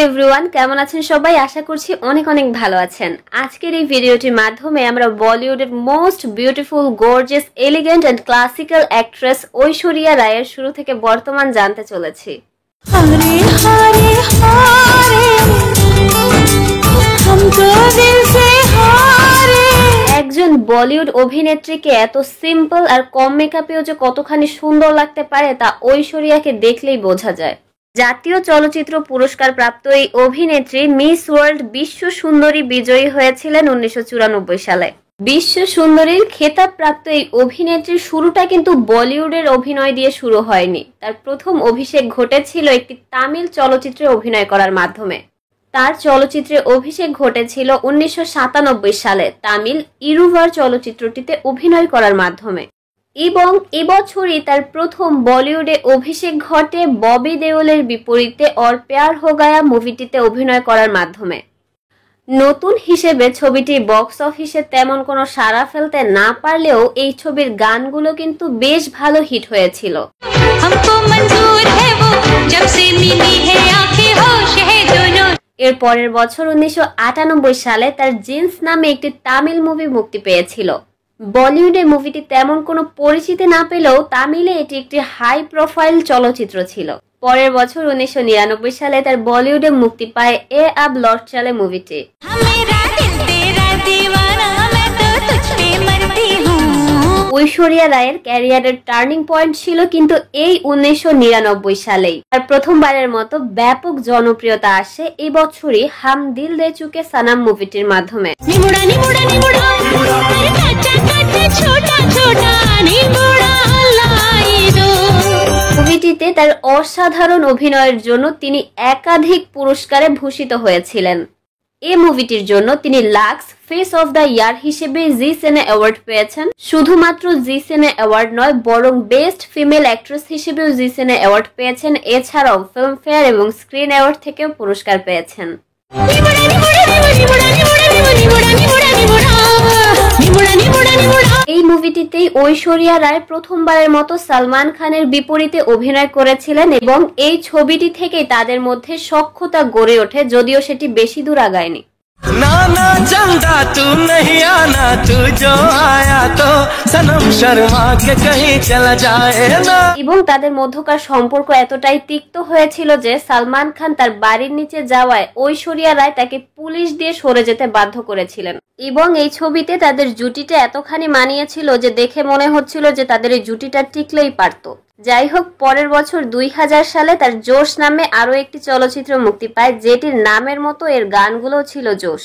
Everyone, কেমন আছেন সবাই? আশা করছি অনেক অনেক ভালো আছেন। আজকের এই ভিডিওটির মাধ্যমে আমরা বলিউডের most beautiful, gorgeous, elegant and classical actress Aishwarya রায়ের শুরু থেকে বর্তমান জানতে চলেছি। একজন বলিউড অভিনেত্রীকে এত সিম্পল আর কম মেকআপেও যে কতখানি সুন্দর লাগতে পারে তা ঐশ্বরিয়াকে দেখলেই বোঝা যায়। জাতীয় চলচ্চিত্র পুরস্কার প্রাপ্ত এই অভিনেত্রী মিস ওয়ার্ল্ড বিশ্ব সুন্দরী বিজয়ী হয়েছিলেন 1994 সালে। বিশ্ব সুন্দরীর খেতাব প্রাপ্ত এই অভিনেত্রীর শুরুটা কিন্তু বলিউডের অভিনয় দিয়ে শুরু হয়নি। তার প্রথম অভিষেক ঘটেছিল একটি তামিল চলচ্চিত্রে অভিনয় করার মাধ্যমে। তার চলচ্চিত্রে অভিষেক ঘটেছিল 1997 সালে তামিল ইরুভার চলচ্চিত্রটিতে অভিনয় করার মাধ্যমে, এবং এবছরই তার প্রথম বলিউডে অভিষেক ঘটে ববি দেওলের বিপরীতে और प्यार हो गया মুভিটিতে অভিনয় করার মাধ্যমে। নতুন হিসেবে ছবিটি বক্স অফিসে তেমন কোনো সাড়া ফেলতে না পারলেও এই ছবির গানগুলো কিন্তু বেশ ভালো হিট হয়েছিল। এর পরের বছর 1998 সালে তার জিন্স নামে একটি তামিল মুভি মুক্তি পেয়েছিল। বলিউডে মুভিটি তেমন কোনো পরিচিতি না পেলেও তামিলে এটি একটি হাই প্রোফাইল চলচ্চিত্র ছিল। পরের বছর 1999 সালে তার বলিউডে মুক্তি পায় এ আব লট চলে মুভিটি। ঐশ্বরিয়া রায়ের ক্যারিয়ারের টার্নিং পয়েন্ট ছিল কিন্তু এই 1999 সালেই। তার প্রথমবারের মতো ব্যাপক জনপ্রিয়তা আসে এই বছরই হাম দিল দে চুকে সনম মুভিটির মাধ্যমে। মুভিটিতে তার অসাধারণ অভিনয়ের জন্য তিনি একাধিক পুরস্কারে ভূষিত হয়েছিলেন। এই মুভিটির জন্য তিনি Lux face of the year হিসেবে জি সিনে অ্যাওয়ার্ড পেয়েছেন। শুধুমাত্র জি সিনে অ্যাওয়ার্ড নয়, বরং বেস্ট ফিমেল অ্যাক্ট্রেস হিসেবেও জি সিনে অ্যাওয়ার্ড পেয়েছেন। এছাড়াও ফিল্মফেয়ার এবং স্ক্রিন অ্যাওয়ার্ড থেকেও পুরস্কার পেয়েছেন। এই মুভিটিতেই ঐশ্বরিয়া রায় প্রথমবারের মতো সালমান খানের বিপরীতে অভিনয় করেছিলেন এবং এই ছবিটি থেকেই তাদের মধ্যে সখ্যতা গড়ে ওঠে, যদিও সেটি বেশি দূর আগায়নি। এবং তাদের মধ্যকার সম্পর্ক এতটাই তিক্ত হয়েছিল যে সালমান খান তার বাড়ির নিচে যাওয়ায় ঐশ্বরিয়া রায় তাকে পুলিশ দিয়ে সরে যেতে বাধ্য করেছিলেন। এবং এই ছবিতে তাদের জুটিটা এতখানি মানিয়েছিল যে দেখে মনে হচ্ছিল যে তাদের এই জুটিটা টিকলেই পারত। যাই হোক, পরের বছর 2000 সালে তার জোশ নামে আরো একটি চলচ্চিত্র মুক্তি পায়, যেটির নামের মতো এর গানগুলো ছিল জোশ।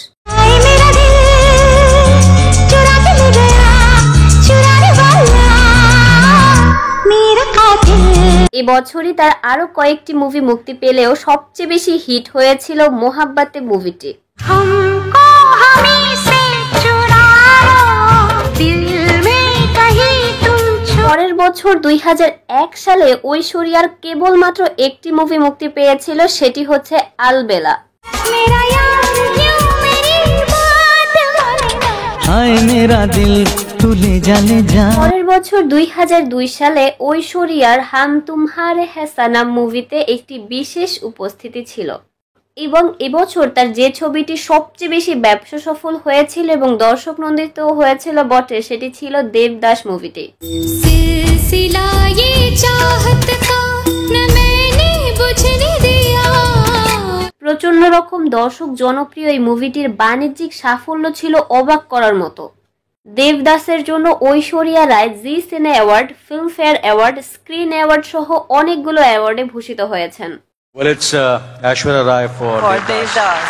এবছরই তার আরো কয়েকটি মুভি মুক্তি পেলেও সবচেয়ে বেশি হিট হয়েছিল মোহাব্বতে মুভিটি। পরের বছর 2001 সালে ঐশ্বরিয়ার কেবলমাত্র একটি মুভি মুক্তি পেয়েছিল, সেটি হচ্ছে আলবেলা। পরের বছর 2002 সালে ঐশ্বরিয়ার হাম তুমহারে হ্যায় সনম মুভিতে একটি বিশেষ উপস্থিতি ছিল। এবং এবছর তার যে ছবিটি সবচেয়ে বেশি ব্যবসা সফল হয়েছিল এবং দর্শক নন্দিত হয়েছিল বটে, সেটি ছিল দেবদাস মুভিটি। প্রচন্ড রকম দর্শক জনপ্রিয় এই মুভিটির বাণিজ্যিক সাফল্য ছিল অবাক করার মতো। দেবদাসের জন্য ঐশ্বরিয়া রায় জি সিনে award, Filmfare award, screen award সহ অনেকগুলো অ্যাওয়ার্ডে ভূষিত হয়েছেন। Well, it's Aishwarya Rai for Devdas.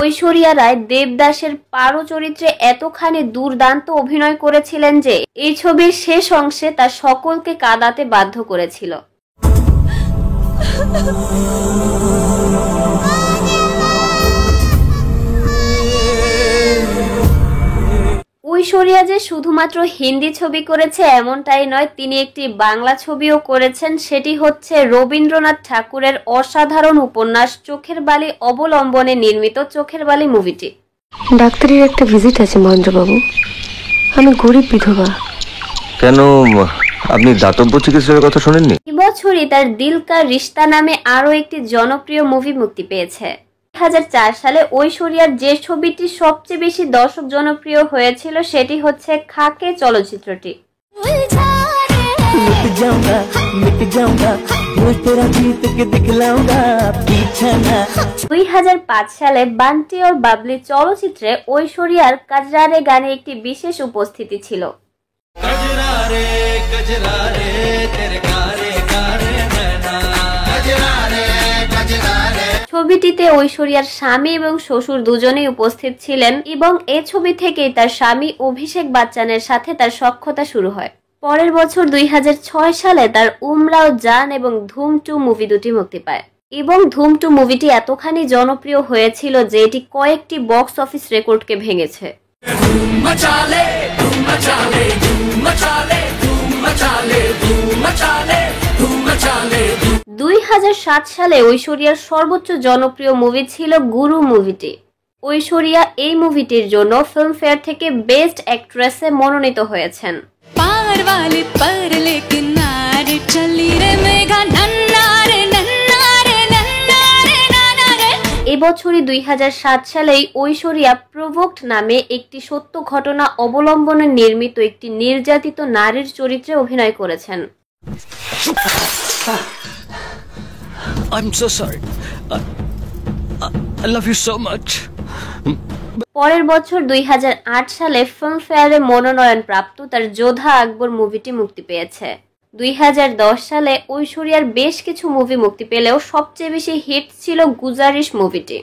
Aishwarya Rai দেবদাসের পারো চরিত্রে এতখানি দুর্দান্ত অভিনয় করেছিলেন যে এই ছবির শেষ অংশে তা সকলকে কাঁদাতে বাধ্য করেছিল। ঐশ্বরিয়া যে শুধুমাত্র হিন্দি ছবি করেছে এমনটাই নয়, তিনি একটি বাংলা ছবিও করেছেন। সেটি হচ্ছে রবীন্দ্রনাথ ঠাকুরের অসাধারণ উপন্যাস চোখের বালি অবলম্বনে নির্মিত চোখের বালি মুভিটি। ডাক্তারের একটা ভিজিট আছে মহেন্দ্রবাবু, আমি গরিব বিধবা। কেন আপনি দাতব্য চিকিৎসার কথা শোনেননি? এই বছরই তার দিল কা রিশতা নামে আরো একটি জনপ্রিয় মুভি মুক্তি পেয়েছে। 2004 সালে ঐশ্বরিয়ার যে ছবিটি সবচেয়ে বেশি দর্শক জনপ্রিয় হয়েছিল সেটি হচ্ছে খাকে চলচ্চিত্রটি। 2005 সালে বান্টি और বাবলি চলচ্চিত্রে ঐশ্বরিয়ার কাজরারে গানে একটি বিশেষ উপস্থিতি ছিল। ছবিটিতে ঐশ্বরিয়ার স্বামী এবং শ্বশুর দুজনেই উপস্থিত ছিলেন এবং এই ছবি থেকেই তার স্বামী অভিষেক বচ্চনের সাথে তার সখ্যতা শুরু হয়। পরের বছর 2006 সালে তার উমরাও জান এবং ধুম 2 মুভি দুটি মুক্তি পায় এবং ধুম 2 মুভিটি এতখানি জনপ্রিয় হয়েছিল যে এটি কয়েকটি বক্স অফিস রেকর্ডকে ভেঙেছে। 2007 সালে ঐশ্বরিয়ার সর্বোচ্চ জনপ্রিয় মুভি ছিল গুরু মুভিটি। ঐশ্বরিয়া এই মুভিটির জন্য ফিল্মফেয়ার থেকে বেস্ট অ্যাক্ট্রেসে মনোনীত হয়েছেন। এবছরই 2007 সালেই ঐশ্বরিয়া প্রভোক্ট নামে একটি সত্য ঘটনা অবলম্বনে নির্মিত একটি নির্যাতিত নারীর চরিত্রে অভিনয় করেছেন। I'm so sorry. I love you so much. পরের বছর 2008 সালে ফিল্মফেয়ারে মনোনয়ন প্রাপ্ত তার যোধা আকবর মুভিটি মুক্তি পেয়েছে। 2010 সালে ঐশ্বরিয়ার বেশ কিছু মুভি মুক্তি পেলেও সবচেয়ে বেশি হিট ছিল গুজারিশ মুভিটি।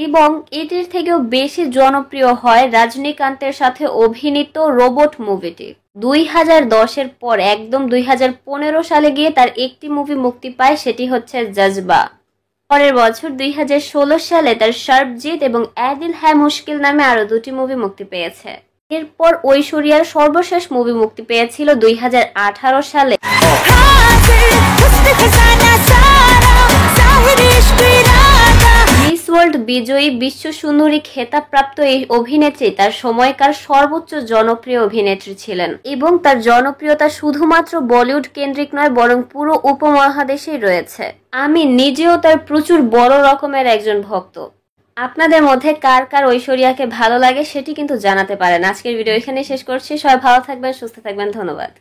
এবং এটির থেকেও বেশি জনপ্রিয় হয় রজনীকান্তের সাথে অভিনীত রোবট মুভিটি। 2010-এর পর একদম 2015 সালে গিয়ে তার একটি মুভি মুক্তি পায়, সেটি হচ্ছে জজবা। পরের বছর 2016 সালে তার সর্বজিৎ এবং আদিল হ্যায় মুশকিল নামে আরো দুটি মুভি মুক্তি পেয়েছে। এরপর ঐশ্বরিয়ার সর্বশেষ মুভি মুক্তি পেয়েছিল 2018 সালে। মিস ওয়ার্ল্ড বিজয়ী বিশ্ব সুন্দরী খেতাবপ্রাপ্ত এই অভিনেত্রী তার সময়কার সর্বোচ্চ জনপ্রিয় অভিনেত্রী ছিলেন এবং তার জনপ্রিয়তা শুধুমাত্র বলিউড কেন্দ্রিক নয় বরং পুরো উপমহাদেশেই রয়েছে। আমি নিজেও তার প্রচুর বড় রকমের একজন ভক্ত। আপনাদের মধ্যে কার কার ঐশ্বরিয়াকে ভালো লাগে সেটি কিন্তু জানাতে পারেন। আজকের ভিডিও এখানে শেষ করছি। সবাই ভালো থাকবেন, সুস্থ থাকবেন, ধন্যবাদ।